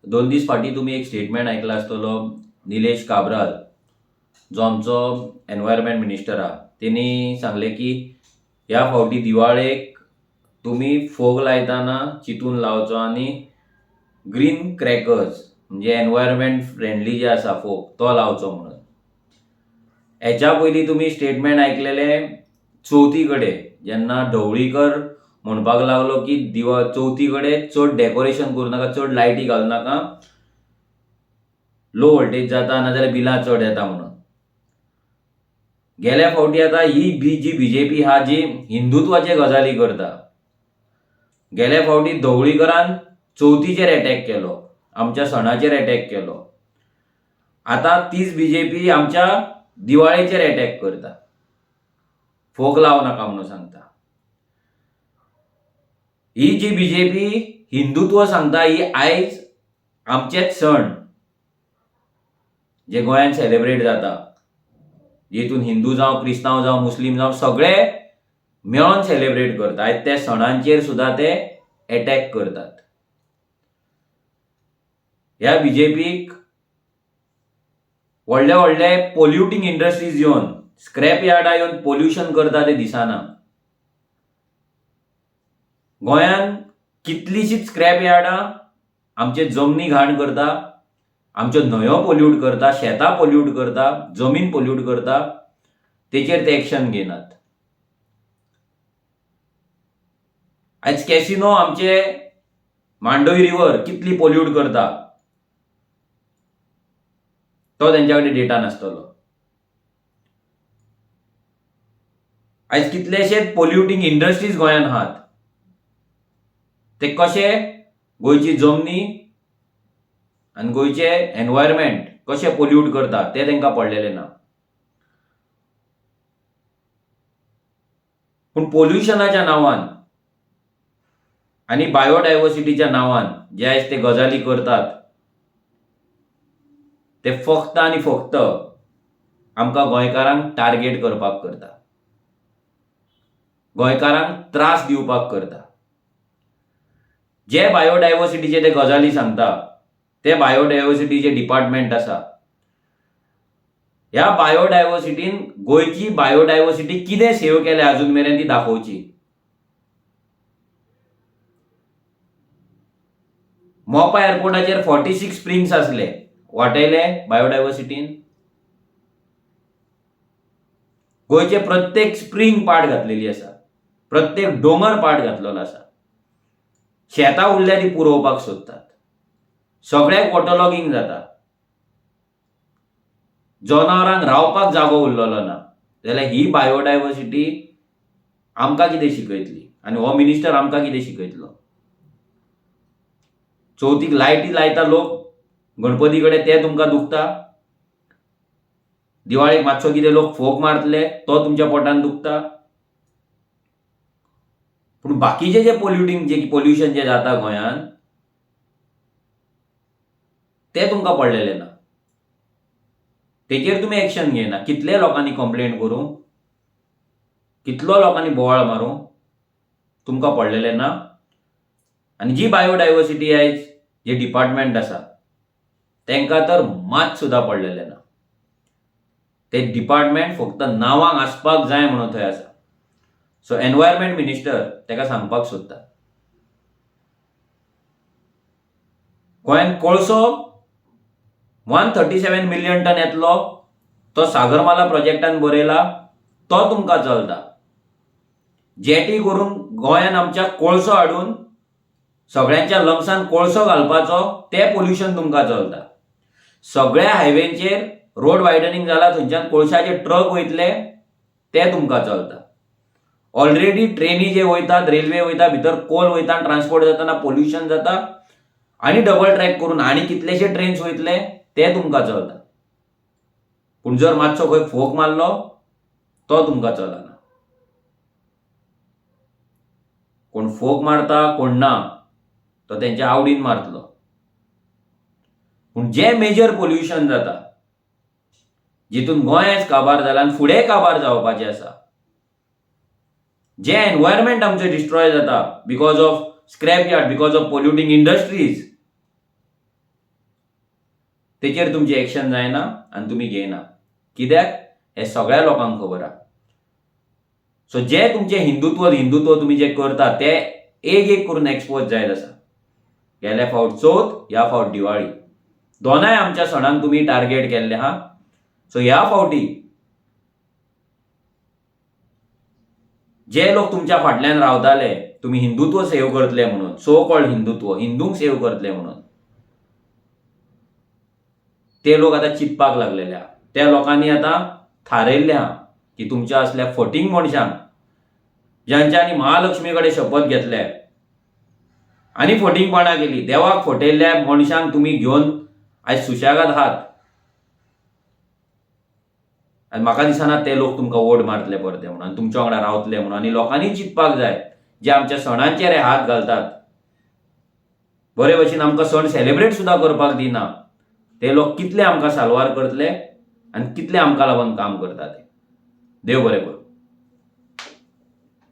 2 दीस फाटीं तुम्ही एक स्टेटमेंट ऐकला आसतलो निलेश काब्राल, जो आमचो एनवायरमेंट मिनिस्टर आहा. तेणी सांगले की ह्या फावटी दिवाळेक तुम्ही फोग लायतना चिंतून लावचो आनी ग्रीन क्रॅकर्स म्हणजे एनवायरमेंट फ्रेंडली जे आसा फोग तो लावचो म्हणून. हेच्या पयलीं तुम्ही स्टेटमेंट ऐकलेले चवथी कडेन, जेन्ना ढवळीकर म्हणपाक लागलो की चवथी कडेन चड डेकोरेशन करूं नाका, चड लायटी घालूं नाका, लो वोल्टेज जाता नाजाल्यार बिलां चड येता म्हणून. गेल्या फावटी आतां ही जी बीजेपी हा जी हिंदुत्वाचे गजाली करता. गेल्या फावटी ढवळीकरान चवथीचेर अटॅक केलो, आमच्या सणाचेर अटॅक केलो. आता तीच बीजेपी आमच्या दिवाळेचेर अटॅक करता, फोग लाव नाका म्हणून सांगता. ही जी बीजेपी हिंदुत्व सांगता ही आयज आमचेच सण जे गोंयांत सेलिब्रेट जाता, जेतून हिंदू जावं, क्रिस्तांव जावं, मुस्लीम जावं सगळे मेळोन सेलिब्रेट करता. आयज त्या सणांचेर सुद्दां ते अटॅक करतात. ह्या बीजेपीक व्हडले व्हडले पोल्युटींग इंडस्ट्रीज येवन, स्क्रॅप यार्डां येवन पोल्युशन करता ते दिसना. गोंयांत कितलीशीच स्क्रॅप यार्डां आमचे जमनी घाण करता, आमच्यो न्हंयो पोल्यूट करता, शेतां पोल्यूट करता, जमीन पोल्यूट करता, तेचेर ते एक्शन घेनात. आयज कॅसिनो आमचे मांडोय रिवर कितली पोल्यूट करता तो तेंच्या कडेन डेटा नासतलो. आयज कितलेशेच पोल्युटींग इंडस्ट्रीज गोंयांत आहात, ते कशे गोंयची जमनी आनी गोंयचे एनवायरमेंट कशे पोल्यूट करता ते तांकां पडलेले ना. पूण पोल्युशनाच्या नांवान आनी बायोडायवर्सिटीच्या नांवान जे आयज ते गजाली करतात, ते फक्त आनी फक्त आमकां गोंयकारांक टार्गेट करपाक करता, गोंयकारांक त्रास दिवपाक करता. जे बायोडायवर्सिटीचे ते गजाली सांगता, ते बायोडायवर्सिटीचे डिपार्टमेंट आसा, ह्या बायोडायवर्सिटीन गोंयची बायोडायवर्सिटी कितें सेव केल्या अजून मेरेन ती दाखोवची. मोपा एअरपोर्टाचेर 46 स्प्रिंग्स आसले, वाटयले बायोडायवर्सिटीन. गोंयचे प्रत्येक स्प्रिंग पाड घातलेली आसा, प्रत्येक डोंगर पाड घातलेलो आसा. शेतां उरल्या ती पुरोवपाक सोदतात, सगळ्याक वॉटरलॉगिंग जाता, जनावरांक रावपाक जागो उरलेलो ना. जाल्यार ही बायोडायवर्सिटी आमकां कितें शिकयतली आनी हो मिनिस्टर आमकां कितें शिकयतलो. चवथीक लायटी लायता लोक गणपती कडेन, ते तुमकां दुखता. दिवाळेक मातसो कितें लोक फोग मारतले तो तुमच्या पोटान दुखता. पूण बाकीचे जे पोल्युशन जे जाता गोंयांत, ते तुमकां पडलेले ना. तेचेर तुमी एक्शन घेयना. कितले लोकांनी कंप्लेंट करूं, कितलो लोकांनी बोवाळ मारूं, तुमकां पडलेले ना. आनी जी बायोडायवर्सिटी आयज जे डिपार्टमेंट आसा तांकां तर मात सुद्दां पडलेले ना. ते डिपार्टमेंट फक्त नांवांक आसपाक जाय म्हणून थंय आसा. सो एनवायरमेंट मिनिस्टर ताका सांगपाक सोदता, गोंयांत कोळसो 137 मिलियन टन येतलो, तो सागरमाला प्रोजेक्टान बरयला, तो तुमकां चलता. जेटी करून गोंयांत आमच्या कोळसो हाडून सगळ्यांच्या लंग्सान कोळसो घालपाचो, ते पोल्युशन तुमकां चलता. सगळ्या हायवेंचेर रोड वायडनिंग जाला, थंयच्यान कोळशाचे ट्रक वयतले, ते तुमकां चलता. ऑलरेडी ट्रेनी जे वयतात, रेल्वे वयता, भितर कोल वयता, ट्रान्सपोर्ट जातना पोल्युशन जाता, आनी डबल ट्रॅक करून आनी कितलेशे ट्रेन्स वयतले, ते तुमकां चलता. पूण जर मातसो खंय फोग मारलो तो तुमकां चलना. कोण फोग मारता कोण ना तो तेंच्या आवडीन मारतलो. पूण जे मेजर पोल्युशन जाता, जितून गोंयच काबार जाला आनी फुडें काबार जावपाचें आसा, जे एनवायरमेंट आमचें डिस्ट्रॉय जाता because of scrap yard, because of polluting industries, तेचेर तुमची एक्शन जायना आनी तुमी घेयना. कित्याक हे सगळ्या लोकांक खबर आहा. सो जे तुमचे हिंदुत्व तुमी जे करता ते एक करून एक्सपोज जायत आसा. गेल्या फावट चवथ, ह्या फावट दिवाळी, दोनाय आमच्या सणांक तुमी टार्गेट केल्ले आहा. सो ह्या फावटी जे लोक तुमच्या फाटल्यान रावताले, तुमी हिंदुत्व सेव करतले म्हणून, सो कॉल्ड हिंदुत्व, हिंदूंक सेव करतले म्हणून, ते लोक आता चिंतपाक लागलेले आहा. त्या लोकांनी आता थारयल्ले आहा की तुमच्या असल्या फटींग मनशांक, ज्यांच्यांनी महालक्ष्मी कडेन शपथ घेतल्या आनी फटींगपणां केली, देवाक फटयल्ल्या मनशांक तुमी घेवन आयज सुशेगाद आहात. आनी म्हाका दिसना ते लोक तुमकां वोट मारतले परते म्हणून, आनी तुमच्या वांगडा रावतले म्हणून. आनी लोकांनी चिंतपाक जाय, जे आमच्या सणांचेर हात घालतात, बरे भशेन आमकां सण सेलिब्रेट सुद्दां करपाक दिना, ते लोक कितले आमकां साल्वार करतले आनी कितले आमकां लागून काम करता ते. देव बरें करूं.